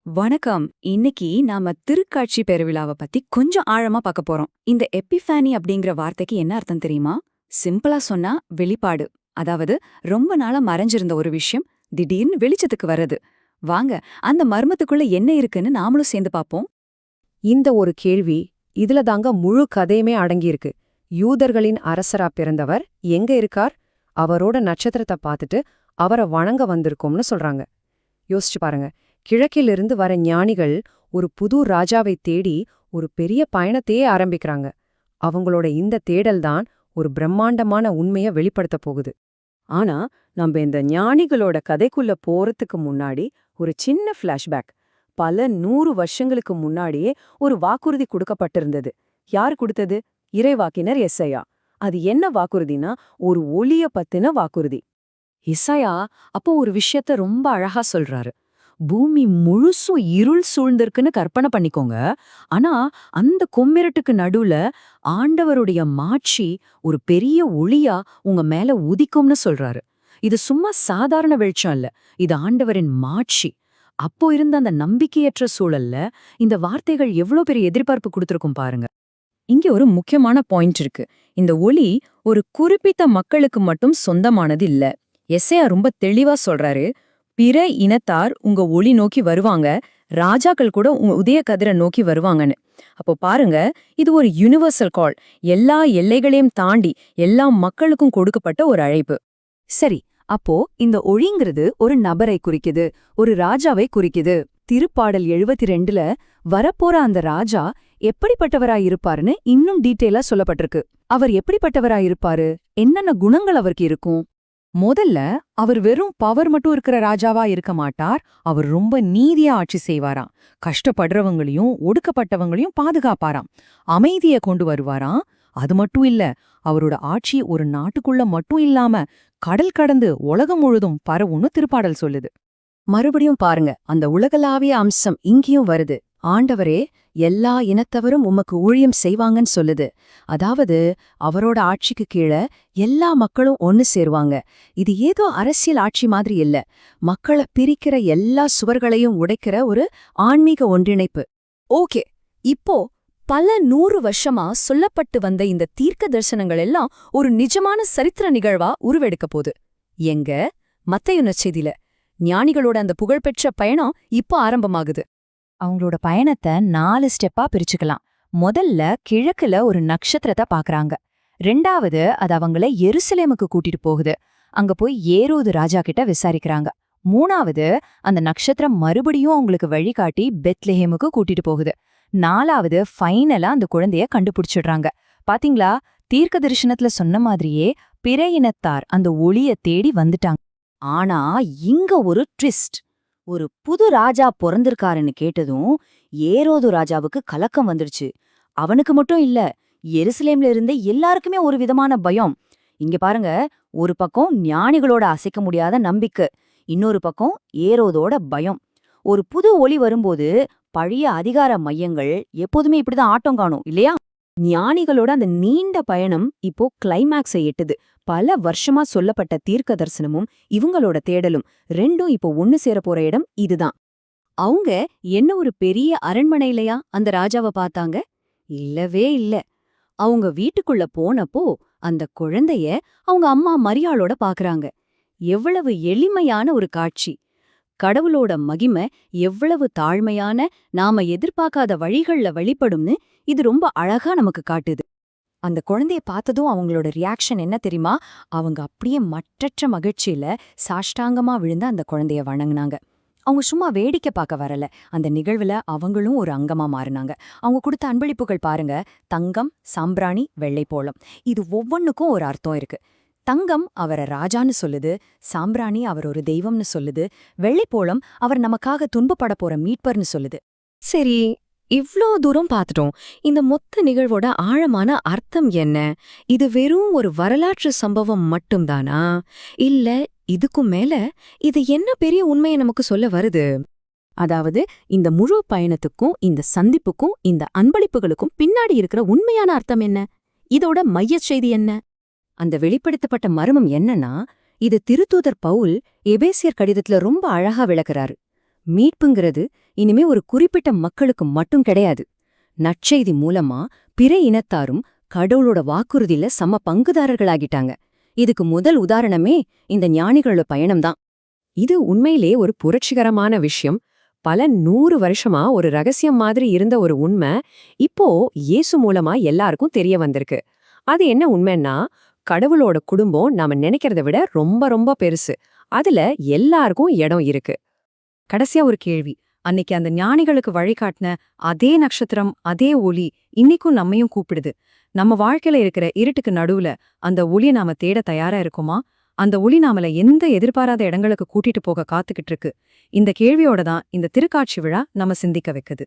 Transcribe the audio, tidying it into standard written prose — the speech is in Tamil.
வணக்கம். இன்னைக்கு நாம திருக்காட்சி பெருவிழாவை பத்தி கொஞ்சம் ஆழமா பார்க்க போறோம். இந்த எப்பிஃபானி அப்படிங்கிற வார்த்தைக்கு என்ன அர்த்தம் தெரியுமா? சிம்பிளா சொன்னா வெளிப்பாடு. அதாவது ரொம்ப நாளா மறைஞ்சிருந்த ஒரு விஷயம் திடீர்னு வெளிச்சத்துக்கு வர்றது. வாங்க, அந்த மர்மத்துக்குள்ள என்ன இருக்குன்னு நாமளும் சேர்ந்து பார்ப்போம். இந்த ஒரு கேள்வி இதுல தாங்க முழு கதையுமே அடங்கியிருக்கு. யூதர்களின் அரசரா பிறந்தவர் எங்க இருக்கார்? அவரோட நட்சத்திரத்தை பார்த்துட்டு அவரை வணங்க வந்திருக்கோம்னு சொல்றாங்க. யோசிச்சு பாருங்க. கிழக்கிலிருந்து வர ஞானிகள் ஒரு புது ராஜாவை தேடி ஒரு பெரிய பயணத்தையே ஆரம்பிக்கிறாங்க. அவங்களோட இந்த தேடல்தான் ஒரு பிரம்மாண்டமான உண்மையை வெளிப்படுத்த போகுது. ஆனா நம்ம இந்த ஞானிகளோட கதைக்குள்ள போறதுக்கு முன்னாடி ஒரு சின்ன ஃபிளாஷ்பேக். பல 100 வருஷங்களுக்கு முன்னாடியே ஒரு வாக்குறுதி கொடுக்கப்பட்டிருந்தது. யார் கொடுத்தது? இறைவாக்கினர் எஸ்ஐயா. அது என்ன வாக்குறுதினா, ஒரு ஒளிய பத்தின வாக்குறுதி. இசாயா அப்போ ஒரு விஷயத்த ரொம்ப அழகா சொல்றாரு. பூமி முழுசும் இருள் சூழ்ந்திருக்குன்னு கற்பனை பண்ணிக்கோங்க. ஆனா அந்த கொம்மிரட்டுக்கு நடுவுல ஆண்டவருடைய மாட்சி ஒரு பெரிய ஒளியா உங்க மேல உதிக்கும்னு சொல்றாரு. இது சும்மா சாதாரண வெளிச்சம் இல்ல, இது ஆண்டவரின் மாட்சி. அப்போ இருந்த அந்த நம்பிக்கையற்ற சூழல்ல இந்த வார்த்தைகள் எவ்வளவு பெரிய எதிர்பார்ப்பு கொடுத்திருக்கும் பாருங்க. இங்க ஒரு முக்கியமான பாயிண்ட் இருக்கு. இந்த ஒளி ஒரு குறிப்பிட்ட மக்களுக்கு மட்டும் சொந்தமானது இல்ல. எஸ்ஐயா ரொம்ப தெளிவா சொல்றாரு, பிற இனத்தார் உங்க ஒளி நோக்கி வருவாங்க, ராஜாக்கள் கூட உங்க உதய கதிரை நோக்கி வருவாங்கன்னு. அப்போ பாருங்க, இது ஒரு யுனிவர்சல் கால். எல்லா எல்லைகளையும் தாண்டி எல்லா மக்களுக்கும் கொடுக்கப்பட்ட ஒரு அழைப்பு. சரி, அப்போ இந்த ஒளிங்கிறது ஒரு நபரை குறிக்குது, ஒரு ராஜாவை குறிக்குது. திருப்பாடல் 72ல வரப்போற அந்த ராஜா எப்படிப்பட்டவராயிருப்பாருன்னு இன்னும் டீட்டெயிலா சொல்லப்பட்டிருக்கு. அவர் எப்படிப்பட்டவராயிருப்பாரு? என்னென்ன குணங்கள் அவருக்கு இருக்கும்? முதல்ல அவர் வெறும் பவர் மட்டும் இருக்கிற ராஜாவா இருக்க மாட்டார். அவர் ரொம்ப நீதியா ஆட்சி செய்வாராம். கஷ்டப்படுறவங்களையும் ஒடுக்கப்பட்டவங்களையும் பாதுகாப்பாராம். அமைதியை கொண்டு வருவாராம். அது மட்டும் இல்ல, அவரோட ஆட்சி ஒரு நாட்டுக்குள்ள மட்டும் இல்லாம கடல் கடந்து உலகம் முழுதும் பரவும்னு திருப்பாடல் சொல்லுது. மறுபடியும் பாருங்க, அந்த உலகளாவிய அம்சம் இங்கேயும் வருது. ஆண்டவரே, எல்லா இனத்தவரும் உமக்கு ஊழியம் செய்வாங்கன்னு சொல்லுது. அதாவது அவரோட ஆட்சிக்கு கீழே எல்லா மக்களும் ஒன்னு சேருவாங்க. இது ஏதோ அரசியல் ஆட்சி மாதிரி இல்ல, மக்களை பிரிக்கிற எல்லா சுவர்களையும் உடைக்கிற ஒரு ஆன்மீக ஒன்றிணைப்பு. ஓகே, இப்போ பல 100 வருஷமா சொல்லப்பட்டு வந்த இந்த தீர்க்க தரிசனங்கள் எல்லாம் ஒரு நிஜமான சரித்திர நிகழ்வா உருவெடுக்க போகுது. எங்க? மத்தேயு நற்செய்தியில ஞானிகளோட அந்த புகழ்பெற்ற பயணம் இப்போ ஆரம்பமாகுது. அவங்களோட பயணத்தை 4 ஸ்டெப்பா பிரிச்சுக்கலாம். முதல்ல கிழக்குல ஒரு நட்சத்திரத்தை பாக்குறாங்க. ரெண்டாவது அது அவங்கள எருசலேமுக்கு கூட்டிட்டு போகுது. அங்க போய் ஏரோது ராஜா கிட்ட விசாரிக்கிறாங்க. மூணாவது அந்த நட்சத்திரம் மறுபடியும் அவங்களுக்கு வழிகாட்டி பெத்லெஹேமுக்கு கூட்டிட்டு போகுது. நாலாவது ஃபைனலா அந்த குழந்தைய கண்டுபிடிச்சிடுறாங்க. பாத்தீங்களா, தீர்க்க தரிசனத்துல சொன்ன மாதிரியே பிற இனத்தார் அந்த ஒளிய தேடி வந்துட்டாங்க. ஆனா இங்க ஒரு ட்விஸ்ட். ஒரு புது ராஜா பொறந்திருக்காருன்னு கேட்டதும் ஏரோது ராஜாவுக்கு கலக்கம் வந்துடுச்சு. அவனுக்கு மட்டும் இல்ல, எருசலேம்ல இருந்த எல்லாருக்குமே ஒரு விதமான பயம். இங்க பாருங்க, ஒரு பக்கம் ஞானிகளோட அசைக்க முடியாத நம்பிக்கை, இன்னொரு பக்கம் ஏரோதோட பயம். ஒரு புது ஒளி வரும்போது பழைய அதிகார மையங்கள் எப்போதுமே இப்படிதான் ஆட்டம் காணும் இல்லையா? ஞானிகளோட அந்த நீண்ட பயணம் இப்போ கிளைமேக்ஸை எட்டுது. பல வருஷமா சொல்லப்பட்ட தீர்க்க தரிசனமும் இவங்களோட தேடலும் ரெண்டும் இப்போ ஒன்னு சேர போற இடம் இதுதான். அவங்க என்ன ஒரு பெரிய அரண்மனையிலயா அந்த ராஜாவை பார்த்தாங்க? இல்லவே இல்ல. அவங்க வீட்டுக்குள்ள போனப்போ அந்த குழந்தைய அவங்க அம்மா மரியாளோட பாக்குறாங்க. எவ்வளவு எளிமையான ஒரு காட்சி! கடவுளோட மகிமை எவ்வளவு தாழ்மையான, நாம எதிர்பார்க்காத வழிகள்ல வெளிப்படும்னு இது ரொம்ப அழகா நமக்கு காட்டுது. அந்த குழந்தைய பார்த்ததும் அவங்களோட ரியாக்ஷன் என்ன தெரியுமா? அவங்க அப்படியே மற்றற்ற மகிழ்ச்சியில சாஷ்டாங்கமா விழுந்து அந்த குழந்தைய வணங்குனாங்க. அவங்க சும்மா வேடிக்கை பார்க்க வரல, அந்த நிகழ்வுல அவங்களும் ஒரு அங்கமா மாறினாங்க. அவங்க கொடுத்த அன்பளிப்புகள் பாருங்க, தங்கம், சாம்பிராணி, வெள்ளைப்போளம். இது ஒவ்வொன்னுக்கும் ஒரு அர்த்தம் இருக்கு. தங்கம் அவரை ராஜான்னு சொல்லுது, சாம்பிராணி அவர் ஒரு தெய்வம்னு சொல்லுது, வெள்ளைப்போளம் அவர் நமக்காக துன்பப்பட போற மீட்பர்னு சொல்லுது. சரி, இவ்ளோ தூரம் பார்த்துட்டோம். இந்த மொத்த நிகழ்வோட ஆழமான அர்த்தம் என்ன? இது வெறும் ஒரு வரலாற்று சம்பவம் மட்டும்தானா? இல்ல இதுக்கும் மேல இது என்ன பெரிய உண்மையை நமக்கு சொல்ல வருது? அதாவது இந்த முழு பயணத்துக்கும், இந்த சந்திப்புக்கும், இந்த அன்பளிப்புகளுக்கும் பின்னாடி இருக்கிற உண்மையான அர்த்தம் என்ன? இதோட மையச் செய்தி என்ன? அந்த வெளிப்படுத்தப்பட்ட மர்மம் என்னன்னா, இது திருத்தூதர் பவுல் எபேசியர் கடிதத்துல ரொம்ப அழகா விளக்குறாரு. மீட்புங்கிறது இனிமே ஒரு குறிப்பிட்ட மக்களுக்கு மட்டும் கிடையாது. நற்செய்தி மூலமா பிற இனத்தாரும் கடவுளோட வாக்குறுதியில சம பங்குதாரர்களாகிட்டாங்க. இதுக்கு முதல் உதாரணமே இந்த ஞானிகளோட பயணம்தான். இது உண்மையிலே ஒரு புரட்சிகரமான விஷயம். பல 100 வருஷமா ஒரு ரகசியம் மாதிரி இருந்த ஒரு உண்மை இப்போ இயேசு மூலமா எல்லாருக்கும் தெரிய வந்திருக்கு. அது என்ன உண்மைன்னா, கடவுளோட குடும்பம் நாம நினைக்கிறத விட ரொம்ப ரொம்ப பெருசு. அதுல எல்லாருக்கும் இடம் இருக்கு. கடைசியா ஒரு கேள்வி. அன்னைக்கு அந்த ஞானிகளுக்கு வழிகாட்டின அதே நட்சத்திரம், அதே ஒளி இன்னைக்கும் நம்மையும் கூப்பிடுது. நம்ம வாழ்க்கையில இருக்கிற இருட்டுக்கு நடுவுல அந்த ஒளியை நாம தேட தயாரா இருக்குமா? அந்த ஒளி நாமல எந்த எதிர்பாராத இடங்களுக்கு கூட்டிட்டு போக காத்துக்கிட்டு இருக்கு? இந்த கேள்வியோட தான் இந்த திருக்காட்சி விழா நம்ம சிந்திக்க வைக்குது.